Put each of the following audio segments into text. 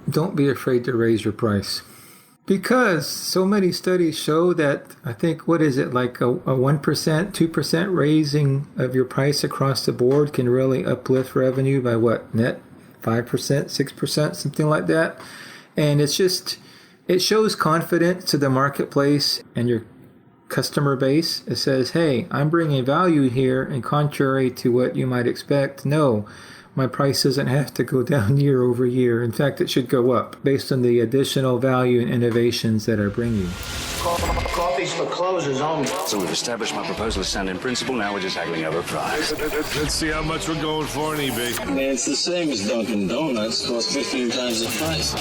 Don't be afraid to raise your price. Because so many studies show that, I think, what is it, like a 1%, 2% raising of your price across the board can really uplift revenue by what, net 5%, 6%, something like that. And it shows confidence to the marketplace and your customer base. It says, hey, I'm bringing value here, and contrary to what you might expect, no, my price doesn't have to go down year over year. In fact, it should go up based on the additional value and innovations that I bring you. Coffee's for closers only. So we've established my proposal is sound in principle. Now we're just haggling over price. Let's see how much we're going for on eBay. Man, it's the same as Dunkin' Donuts. Costs 15 times the price.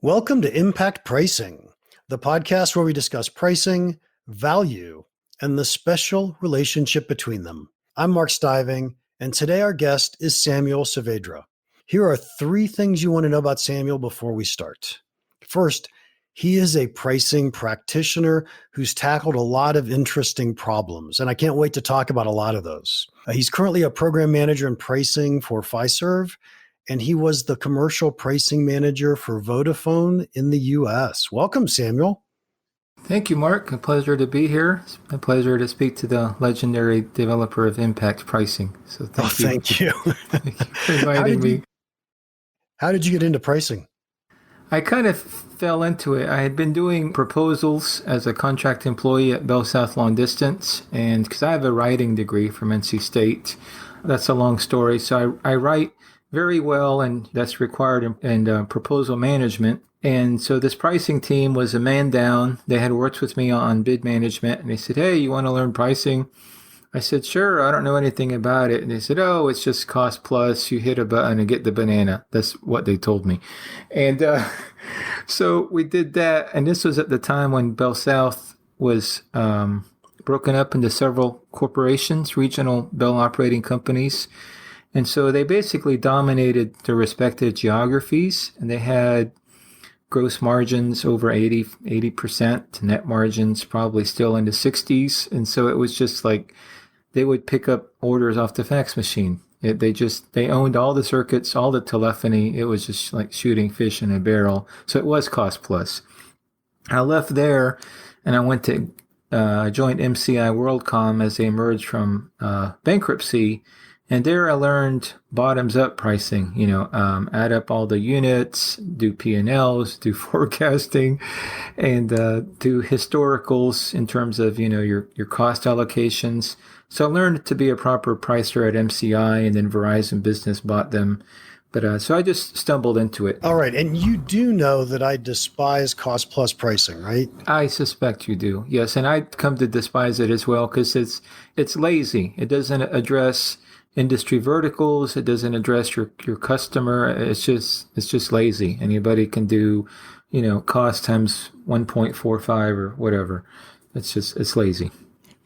Welcome to Impact Pricing, the podcast where we discuss pricing, value, and the special relationship between them. I'm Mark Stiving, and today our guest is Samuel Saavedra. Here are 3 things you want to know about Samuel before we start. First, he is a pricing practitioner who's tackled a lot of interesting problems, and I can't wait to talk about a lot of those. He's currently a program manager in pricing for Fiserv, and he was the commercial pricing manager for Vodafone in the U.S. Welcome, Samuel. Thank you, Mark. A pleasure to be here. It's a pleasure to speak to the legendary developer of Impact Pricing. So thank you. Thank you for inviting me. How did you get into pricing? I kind of fell into it. I had been doing proposals as a contract employee at Bell South Long Distance, and because I have a writing degree from NC State, that's a long story. So I write very well, and that's required in proposal management. And so this pricing team was a man down. They had worked with me on bid management, and they said, hey, you want to learn pricing? I said, sure, I don't know anything about it. And they said, oh, it's just cost plus. You hit a button and get the banana. That's what they told me. And so we did that. And this was at the time when Bell South was broken up into several corporations, regional Bell operating companies. And so they basically dominated their respective geographies, and they had gross margins over 80%, net margins probably still in the 60s. And so it was just like they would pick up orders off the fax machine. They owned all the circuits, all the telephony. It was just like shooting fish in a barrel. So it was cost plus. I left there and I went to joined MCI WorldCom as they emerged from bankruptcy. And there I learned bottoms-up pricing, add up all the units, do P&Ls, do forecasting, and do historicals in terms of, your cost allocations. So I learned to be a proper pricer at MCI, and then Verizon Business bought them. But so I just stumbled into it. All right. And you do know that I despise cost-plus pricing, right? I suspect you do, yes. And I come to despise it as well because it's lazy. It doesn't address industry verticals. It doesn't address your customer. It's just lazy. Anybody can do, cost times 1.45 or whatever. It's lazy.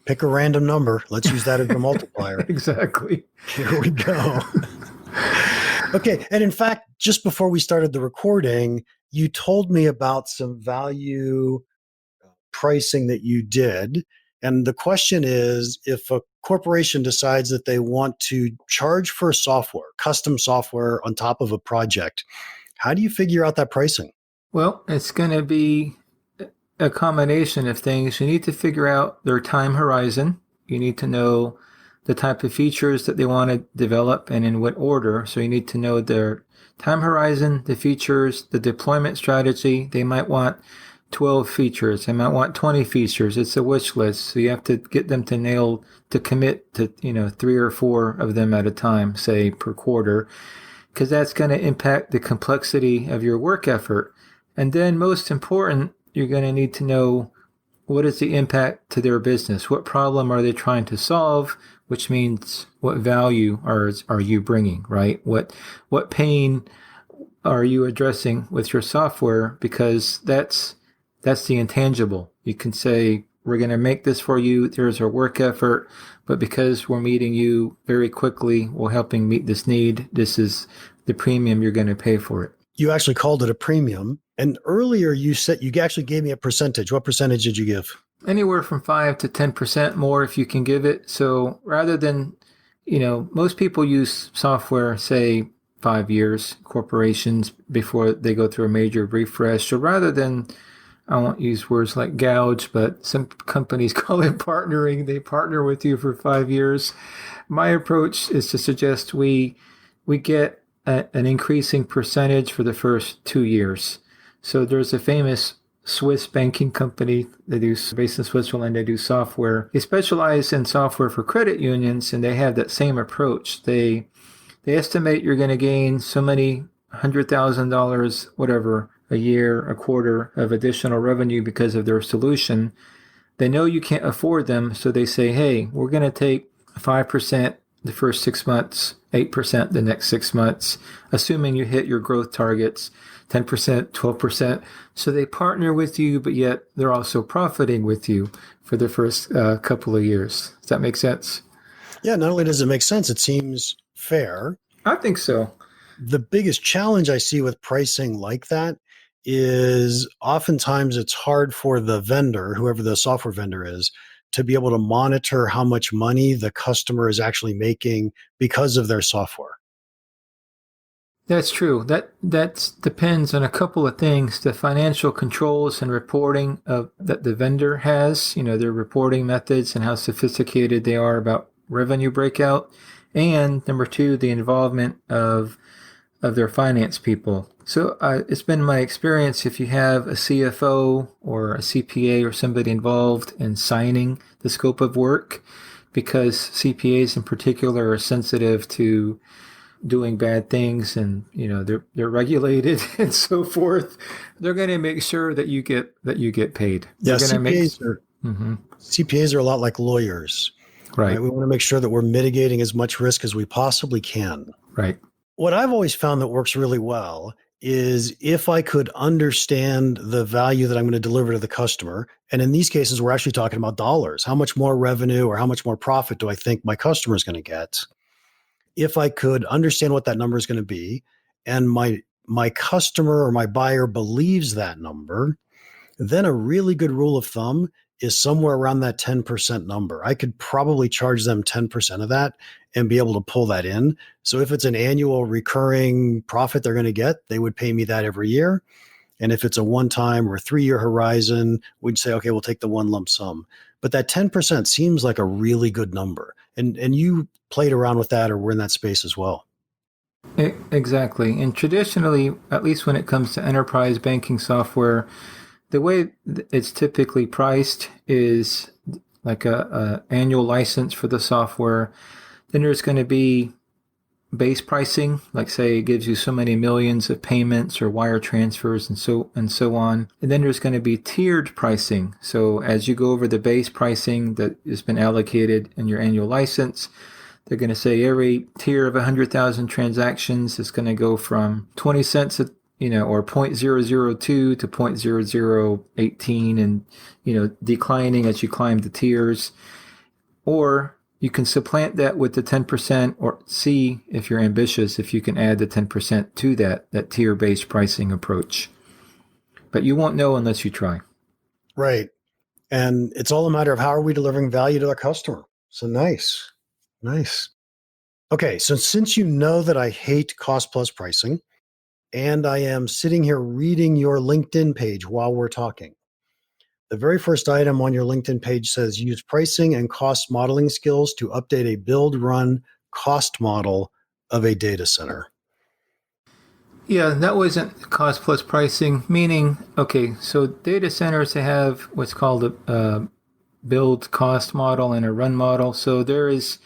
Pick a random number. Let's use that as a multiplier. Exactly. Here we go. Okay. And in fact, just before we started the recording, you told me about some value pricing that you did. And the question is, if a corporation decides that they want to charge for software, custom software on top of a project, how do you figure out that pricing? Well, it's going to be a combination of things. You need to figure out their time horizon. You need to know the type of features that they want to develop and in what order. So you need to know their time horizon, the features, the deployment strategy. They might want 12 features. They might want 20 features. It's a wish list. So you have to get them to commit to, 3 or 4 of them at a time, say per quarter, because that's going to impact the complexity of your work effort. And then most important, you're going to need to know what is the impact to their business? What problem are they trying to solve? Which means what value are you bringing, right? What pain are you addressing with your software? Because that's the intangible. You can say, we're going to make this for you. There's our work effort. But because we're meeting you very quickly, we're helping meet this need. This is the premium you're going to pay for it. You actually called it a premium. And earlier you said you actually gave me a percentage. What percentage did you give? Anywhere from 5 to 10% more if you can give it. So rather than Most people use software, say, 5 years, corporations, before they go through a major refresh. So rather than, I won't use words like gouge, but some companies call it partnering. They partner with you for 5 years. My approach is to suggest we get an increasing percentage for the first 2 years. So there's a famous Swiss banking company. Based in Switzerland. They do software. They specialize in software for credit unions, and they have that same approach. They estimate you're going to gain so many $100,000, whatever, a year, a quarter of additional revenue because of their solution. They know you can't afford them, so they say, hey, we're going to take 5% the first 6 months, 8% the next 6 months, assuming you hit your growth targets, 10%, 12%. So they partner with you, but yet they're also profiting with you for the first couple of years. Does that make sense? Yeah, not only does it make sense, it seems fair. I think so. The biggest challenge I see with pricing like that is oftentimes it's hard for the vendor, whoever the software vendor is, to be able to monitor how much money the customer is actually making because of their software. That's true. That depends on a couple of things: the financial controls and reporting that the vendor has, their reporting methods and how sophisticated they are about revenue breakout, and number two, the involvement of their finance people. So it's been my experience, if you have a CFO or a CPA or somebody involved in signing the scope of work, because CPAs in particular are sensitive to doing bad things, and they're regulated and so forth, they're going to make sure that you get paid. Yeah, Mm-hmm. CPAs are a lot like lawyers. Right. We want to make sure that we're mitigating as much risk as we possibly can. Right. What I've always found that works really well is if I could understand the value that I'm going to deliver to the customer. And in these cases, we're actually talking about dollars. How much more revenue or how much more profit do I think my customer is going to get? If I could understand what that number is going to be, and my customer or my buyer believes that number, then a really good rule of thumb is somewhere around that 10% number. I could probably charge them 10% of that and be able to pull that in. So if it's an annual recurring profit they're going to get, they would pay me that every year. And if it's a one-time or 3-year horizon, we'd say, okay, we'll take the one lump sum. But that 10% seems like a really good number. And you played around with that, or were in that space as well. Exactly. And traditionally, at least when it comes to enterprise banking software, the way it's typically priced is like a annual license for the software. Then there's going to be base pricing, like say it gives you so many millions of payments or wire transfers and so on. And then there's going to be tiered pricing. So as you go over the base pricing that has been allocated in your annual license, they're going to say every tier of 100,000 transactions is going to go from 20 cents or 0.002 to 0.0018, and declining as you climb the tiers. Or you can supplant that with the 10%, or see, if you're ambitious, if you can add the 10% to that tier-based pricing approach. But you won't know unless you try. Right. And it's all a matter of how are we delivering value to the customer. So nice. Okay, so since you know that I hate cost plus pricing, and I am sitting here reading your LinkedIn page while we're talking, the very first item on your LinkedIn page says use pricing and cost modeling skills to update a build run cost model of a data center. Yeah, that wasn't cost plus pricing, meaning, okay, so data centers, they have what's called a build cost model and a run model. So there is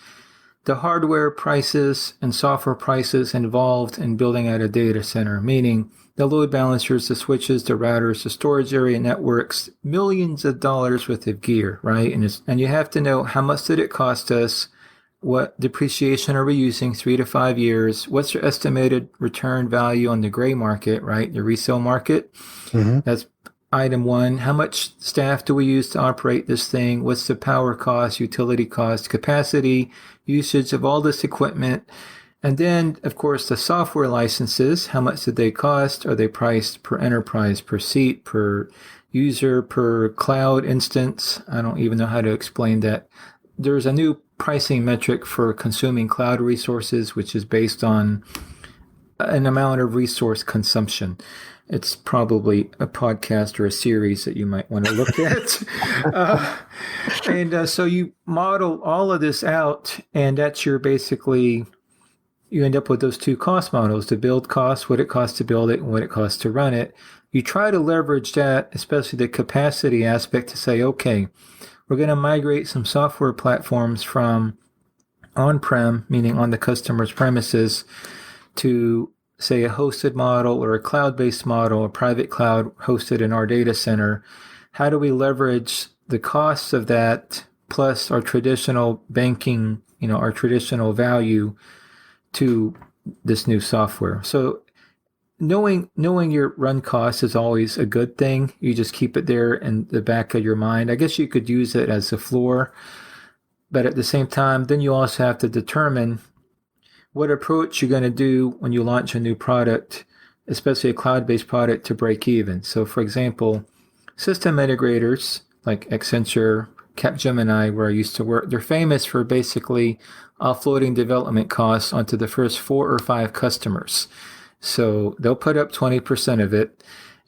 the hardware prices and software prices involved in building out a data center, meaning the load balancers, the switches, the routers, the storage area networks, millions of dollars worth of gear, right? And you have to know, how much did it cost us? What depreciation are we using, 3 to 5 years? What's your estimated return value on the gray market, right? The resale market. Mm-hmm. That's item one. How much staff do we use to operate this thing? What's the power cost, utility cost, capacity, usage of all this equipment? And then, of course, the software licenses. How much did they cost? Are they priced per enterprise, per seat, per user, per cloud instance? I don't even know how to explain that. There's a new pricing metric for consuming cloud resources, which is based on an amount of resource consumption. It's probably a podcast or a series that you might want to look at. So you model all of this out, and that's your basically, you end up with those two cost models: the build cost, what it costs to build it, and what it costs to run it. You try to leverage that, especially the capacity aspect, to say, okay, we're going to migrate some software platforms from on-prem, meaning on the customer's premises, to, say, a hosted model or a cloud-based model, a private cloud hosted in our data center. How do we leverage the costs of that plus our traditional banking, our traditional value to this new software? So knowing your run cost is always a good thing. You just keep it there in the back of your mind. I guess you could use it as a floor, but at the same time, then you also have to determine what approach you're going to do when you launch a new product, especially a cloud-based product, to break even. So, for example, system integrators like Accenture, Capgemini, where I used to work, they're famous for basically offloading development costs onto the first 4 or 5 customers. So they'll put up 20% of it,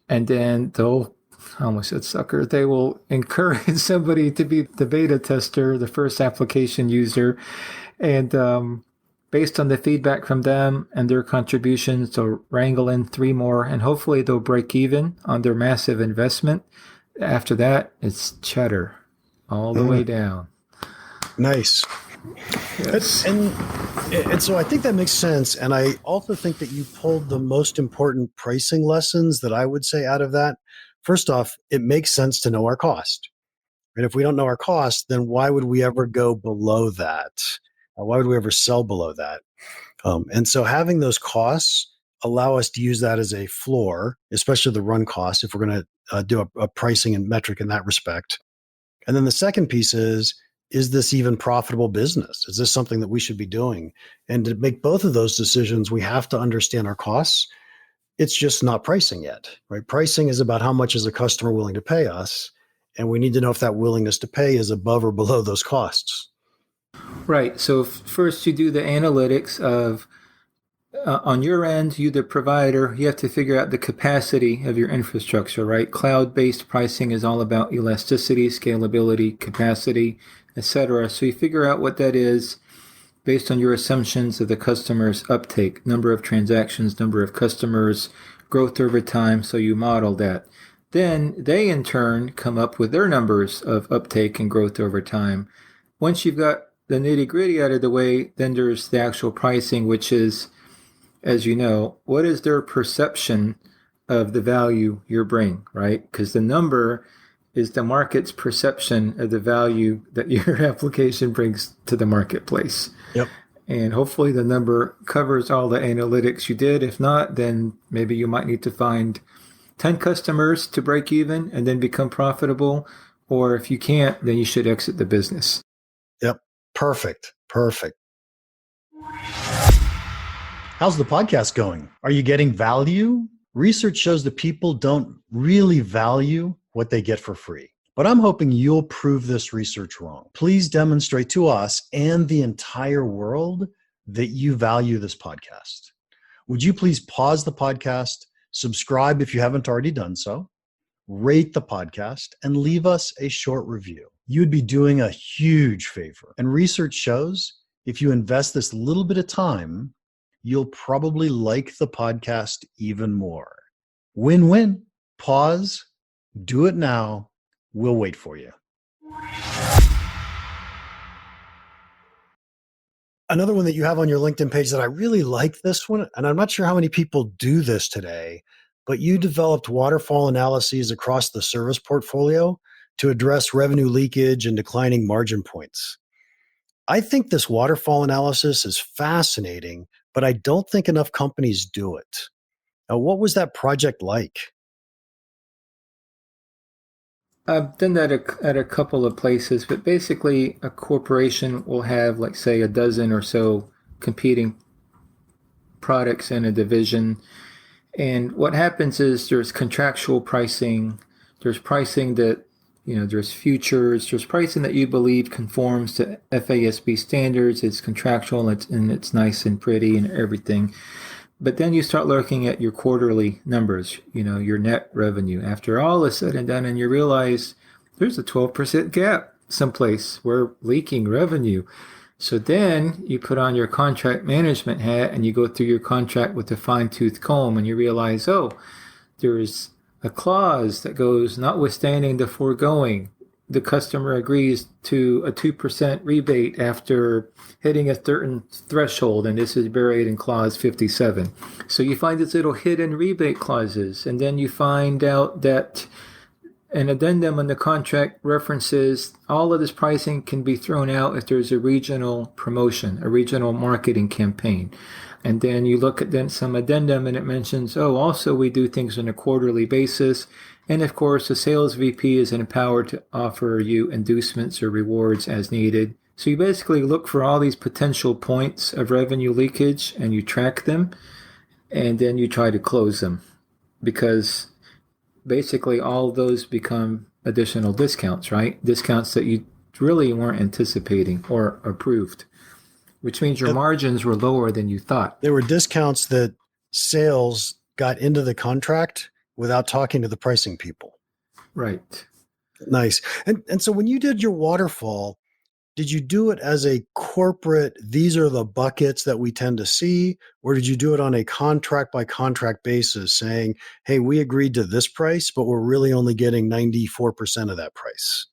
and then they'll, I almost said sucker, they will encourage somebody to be the beta tester, the first application user, and based on the feedback from them and their contributions, they'll wrangle in 3 more, and hopefully they'll break even on their massive investment. After that, it's cheddar all the way down. Nice. Yes. And so I think that makes sense. And I also think that you pulled the most important pricing lessons that I would say out of that. First off, it makes sense to know our cost. And if we don't know our cost, then why would we ever go below that? Why would we ever sell below that? And so having those costs allow us to use that as a floor, especially the run cost, if we're going to do a pricing and metric in that respect. And then the second piece is this even profitable business? Is this something that we should be doing? And to make both of those decisions, we have to understand our costs. It's just not pricing yet, right? Pricing is about how much is a customer willing to pay us. And we need to know if that willingness to pay is above or below those costs. Right. So first you do the analytics of, on your end, you the provider, you have to figure out the capacity of your infrastructure, right? Cloud-based pricing is all about elasticity, scalability, capacity, etc. So you figure out what that is based on your assumptions of the customer's uptake, number of transactions, number of customers, growth over time. So you model that. Then they in turn come up with their numbers of uptake and growth over time. Once you've got the nitty-gritty out of the way, then there's the actual pricing, which is, as you know, what is their perception of the value you bring, right? Because the number is the market's perception of the value that your application brings to the marketplace. Yep. And hopefully the number covers all the analytics you did. If not, then maybe you might need to find 10 customers to break even and then become profitable. Or if you can't, then you should exit the business. Yep. Perfect. How's the podcast going? Are you getting value? Research shows that people don't really value what they get for free. But I'm hoping you'll prove this research wrong. Please demonstrate to us and the entire world that you value this podcast. Would you please pause the podcast, subscribe if you haven't already done so, rate the podcast, and leave us a short review? You'd be doing a huge favor. And research shows if you invest this little bit of time, you'll probably like the podcast even more. Win-win. Pause. Do it now. We'll wait for you. Another one that you have on your LinkedIn page that I really like this one, and I'm not sure how many people do this today, but you developed waterfall analyses across the service portfolio to address revenue leakage and declining margin points. I think this waterfall analysis is fascinating, but I don't think enough companies do it. Now, what was that project like? I've done that at a couple of places, but basically a corporation will have, like, say, a dozen or so competing products in a division. And what happens is there's contractual pricing. There's pricing that, there's futures, there's pricing that you believe conforms to FASB standards, it's contractual, and it's nice and pretty and everything. But then you start looking at your quarterly numbers, your net revenue. After all is said and done, and you realize there's a 12% gap someplace. We're leaking revenue. So then you put on your contract management hat and you go through your contract with a fine-tooth comb and you realize, there's a clause that goes, notwithstanding the foregoing, the customer agrees to a 2% rebate after hitting a certain threshold, and this is buried in clause 57. So you find these little hidden rebate clauses, and then you find out that an addendum on the contract references all of this pricing can be thrown out if there's a regional promotion, a regional marketing campaign. And then you look at then some addendum and it mentions, also we do things on a quarterly basis. And of course, the sales VP is empowered to offer you inducements or rewards as needed. So you basically look for all these potential points of revenue leakage and you track them and then you try to close them, because basically all those become additional discounts, right? Discounts that you really weren't anticipating or approved, which means your margins were lower than you thought. There were discounts that sales got into the contract without talking to the pricing people. Right. Nice. And so when you did your waterfall, did you do it as a corporate, these are the buckets that we tend to see, or did you do it on a contract by contract basis saying, hey, we agreed to this price, but we're really only getting 94% of that price?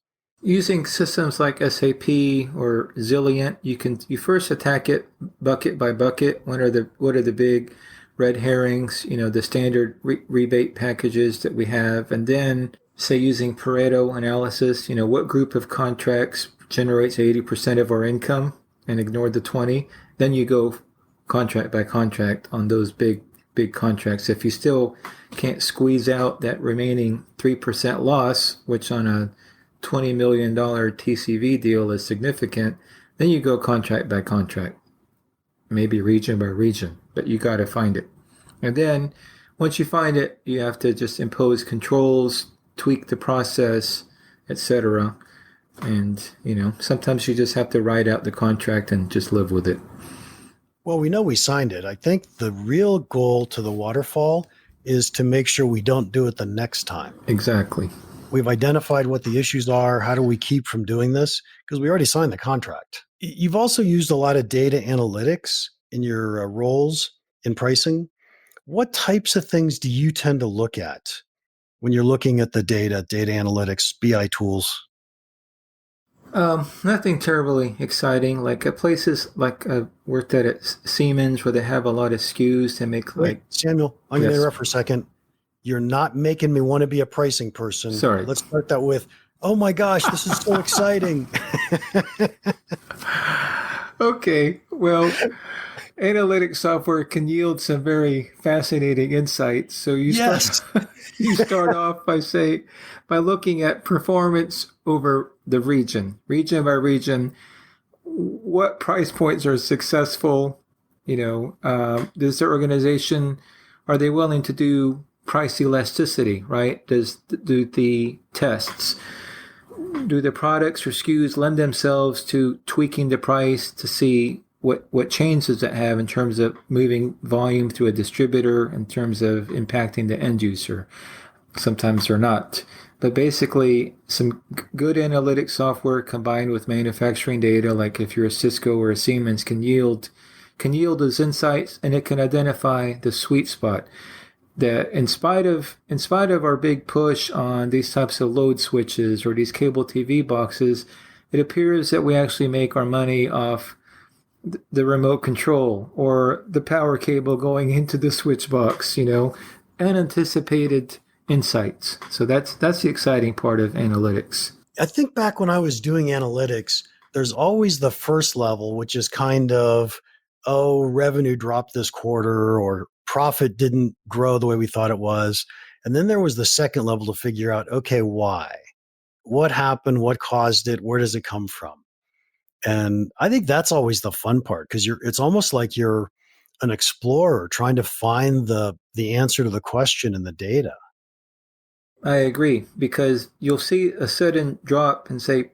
Using systems like SAP or Zilliant, you first attack it bucket by bucket. What are the big red herrings, the standard rebate packages that we have, and then say using Pareto analysis, what group of contracts generates 80% of our income and ignore the 20. Then you go contract by contract on those big contracts. If you still can't squeeze out that remaining 3% loss, which on a $20 million TCV deal is significant, then you go contract by contract, maybe region by region, but you got to find it. And then once you find it, you have to just impose controls, tweak the process, etc. And, sometimes you just have to write out the contract and just live with it. Well, we know we signed it. I think the real goal to the waterfall is to make sure we don't do it the next time. Exactly. We've identified what the issues are. How do we keep from doing this? Because we already signed the contract. You've also used a lot of data analytics in your roles in pricing. What types of things do you tend to look at when you're looking at the data analytics, BI tools? Nothing terribly exciting. Like at places like I worked at Siemens where they have a lot of SKUs. They make Wait, Samuel, I'm going to interrupt for a second. You're not making me want to be a pricing person. Sorry. Let's start that with, oh my gosh, this is so exciting. Okay, well, analytic software can yield some very fascinating insights. So you start off by looking at performance over the region by region. What price points are successful? Does the organization, are they willing to do price elasticity, right? Do the tests, do the products or SKUs lend themselves to tweaking the price to see what changes it have in terms of moving volume through a distributor, in terms of impacting the end user? Sometimes they're not. But basically, some good analytic software combined with manufacturing data, like if you're a Cisco or a Siemens, can yield those insights, and it can identify the sweet spot. That in spite of our big push on these types of load switches or these cable TV boxes, it appears that we actually make our money off the remote control or the power cable going into the switch box, unanticipated insights. So that's the exciting part of analytics. I think back when I was doing analytics, there's always the first level, which is kind of, revenue dropped this quarter, or profit didn't grow the way we thought it was. And then there was the second level to figure out, okay, why? What happened? What caused it? Where does it come from? And I think that's always the fun part, because it's almost like you're an explorer trying to find the answer to the question in the data. I agree, because you'll see a sudden drop in, say,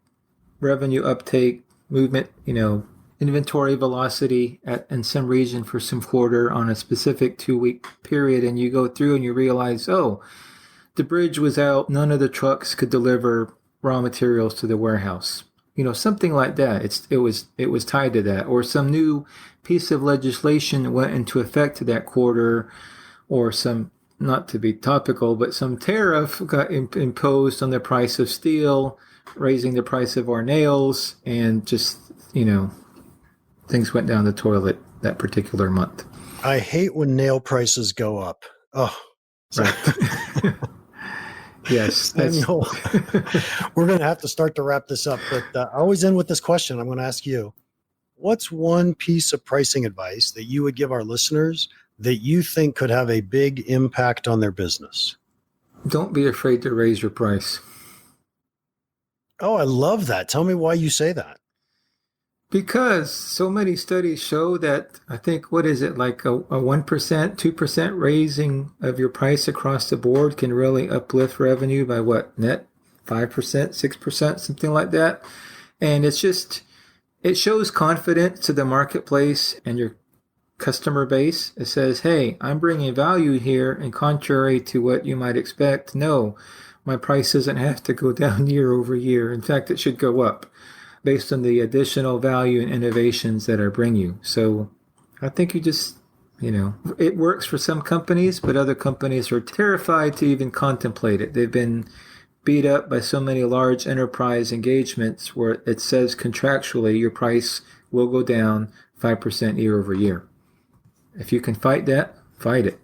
revenue uptake, movement, inventory velocity in some region for some quarter on a specific 2-week period, and you go through and you realize, oh, the bridge was out, none of the trucks could deliver raw materials to the warehouse. Something like that. It was tied to that, or some new piece of legislation went into effect that quarter, or some, not to be topical, but some tariff got imposed on the price of steel, raising the price of our nails, and just, things went down the toilet that particular month. I hate when nail prices go up. Oh, right. Yes. Samuel, we're going to have to start to wrap this up, but I always end with this question. I'm going to ask you, what's one piece of pricing advice that you would give our listeners that you think could have a big impact on their business? Don't be afraid to raise your price. Oh, I love that. Tell me why you say that. Because so many studies show that, I think, what is it, like a 1%, 2% raising of your price across the board can really uplift revenue by what, net 5%, 6%, something like that. And it shows confidence to the marketplace and your customer base. It says, hey, I'm bringing value here, and contrary to what you might expect, no, my price doesn't have to go down year over year. In fact, it should go up, based on the additional value and innovations that I bring you. So I think you just, it works for some companies, but other companies are terrified to even contemplate it. They've been beat up by so many large enterprise engagements where it says contractually your price will go down 5% year over year. If you can fight that, fight it.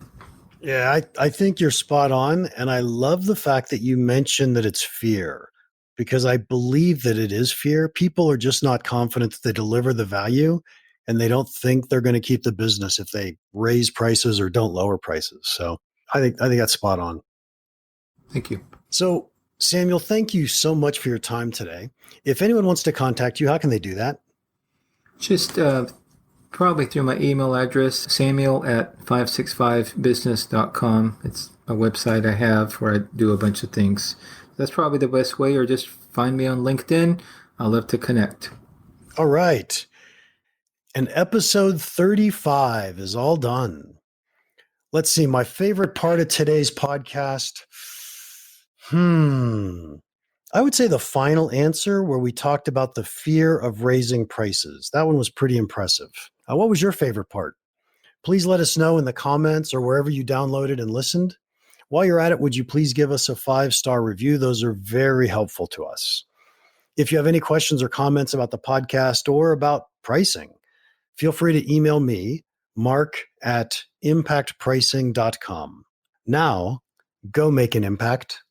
Yeah, I think you're spot on. And I love the fact that you mentioned that it's fear, because I believe that it is fear. People are just not confident that they deliver the value, and they don't think they're going to keep the business if they raise prices or don't lower prices. So I think that's spot on. Thank you. So Samuel, thank you so much for your time today. If anyone wants to contact you, how can they do that? Just probably through my email address, samuel@565business.com. It's a website I have where I do a bunch of things. That's probably the best way, or just find me on LinkedIn. I'll love to connect. All right. And episode 35 is all done. Let's see, my favorite part of today's podcast. I would say the final answer, where we talked about the fear of raising prices. That one was pretty impressive. What was your favorite part? Please let us know in the comments or wherever you downloaded and listened. While you're at it, would you please give us a 5-star review? Those are very helpful to us. If you have any questions or comments about the podcast or about pricing, feel free to email me, mark@impactpricing.com. Now, go make an impact.